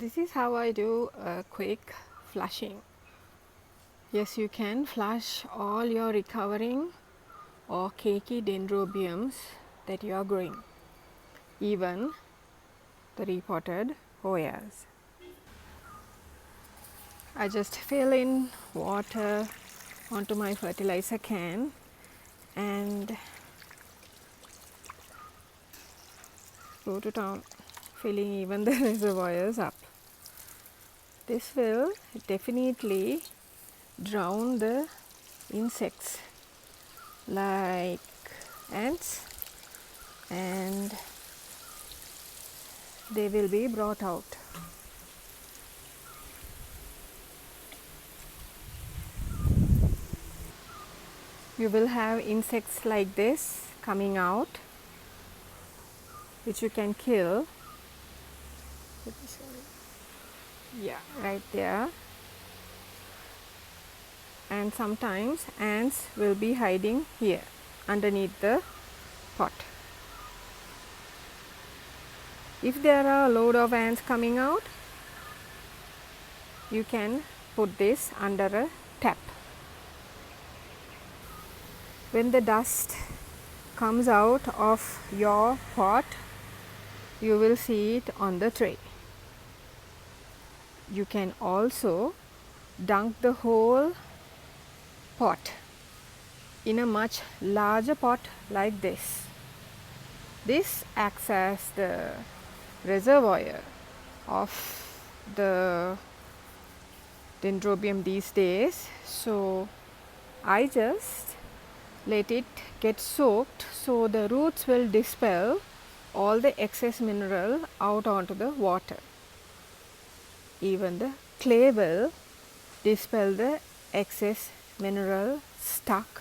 This is how I do a quick flushing. Yes, you can flush all your recovering or cakey dendrobiums that you are growing, even the repotted Hoyas. I just fill in water onto my fertilizer can and go to town, filling even the reservoirs up. This will definitely drown the insects like ants, and they will be brought out. You will have insects like this coming out, which you can kill. Yeah, right there. And sometimes ants will be hiding here underneath the pot. If there are a load of ants coming out, you can put this under a tap. When the dust comes out of your pot, you will see it on the tray. You can also dunk the whole pot in a much larger pot like this. This acts as the reservoir of the dendrobium these days, so I just let it get soaked so the roots will dispel all the excess mineral out onto the water. Even the clay will dispel the excess mineral stuck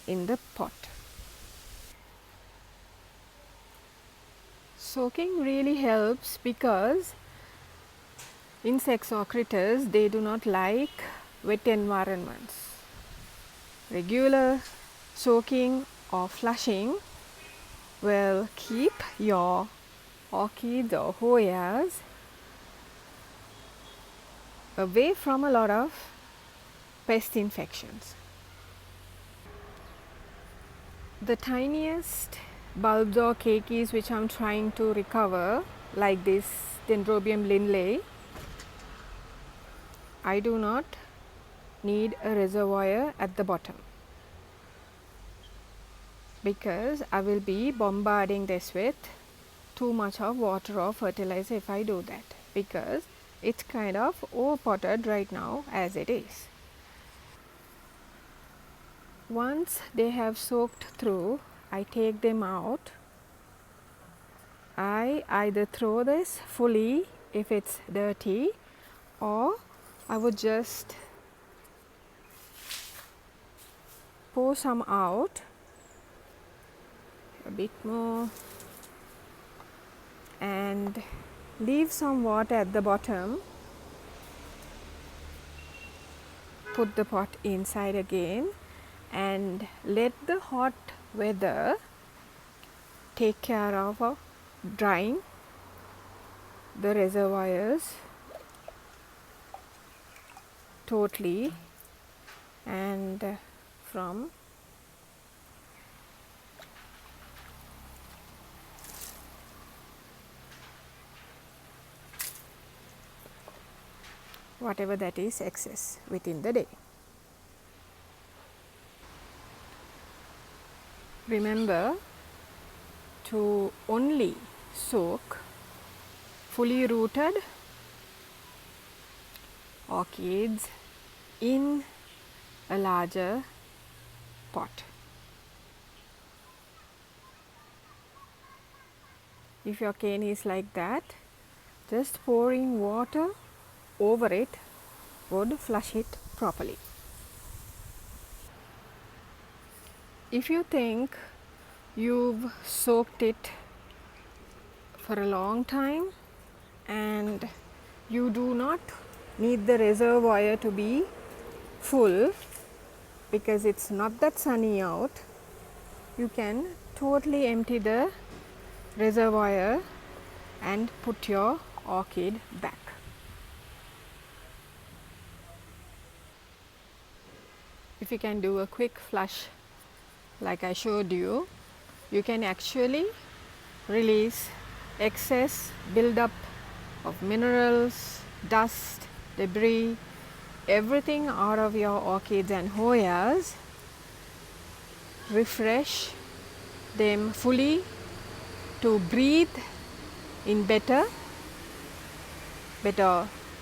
in the pot. Soaking really helps because insects or critters, they do not like wet environments. Regular soaking or flushing will keep your orchids or Hoyas away from a lot of pest infections. The tiniest bulbs or cakeys which I am trying to recover, like this Dendrobium Lindley, I do not need a reservoir at the bottom because I will be bombarding this with too much of water or fertilizer if I do that, because it's kind of overpotted right now as it is. Once they have soaked through, I take them out. I either throw this fully if it's dirty, or I would just pour some out, a bit more, and leave some water at the bottom. Put the pot inside again and let the hot weather take care of drying the reservoirs totally, and from whatever that is excess within the day. Remember to only soak fully rooted orchids in a larger pot. If your cane is like that, just pouring water over it would flush it properly. If you think you've soaked it for a long time and you do not need the reservoir to be full because it's not that sunny out, you can totally empty the reservoir and put your orchid back. If you can do a quick flush like I showed you, you can actually release excess buildup of minerals, dust, debris, everything out of your orchids and Hoyas, refresh them fully to breathe in better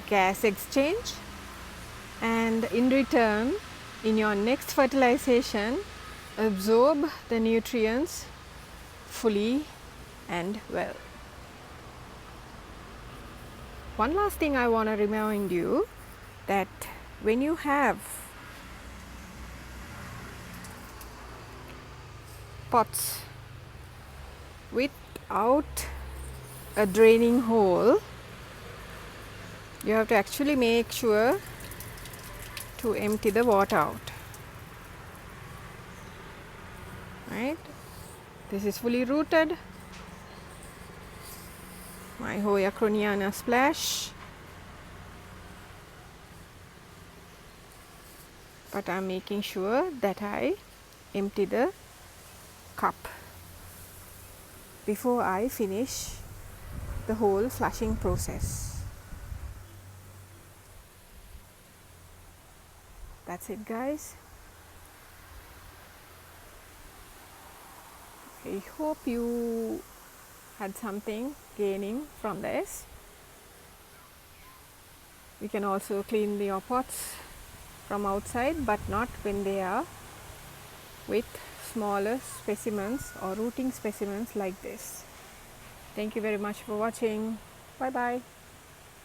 gas exchange, and in return, in your next fertilization, absorb the nutrients fully and well. One last thing I want to remind you, that when you have pots without a draining hole, you have to actually make sure to empty the water out. Right? This is fully rooted. My Hoya croniana splash. But I'm making sure that I empty the cup before I finish the whole flushing process. That's it, guys. I hope you had something gaining from this. We can also clean your pots from outside, but not when they are with smaller specimens or rooting specimens like this. Thank you very much for watching. Bye bye.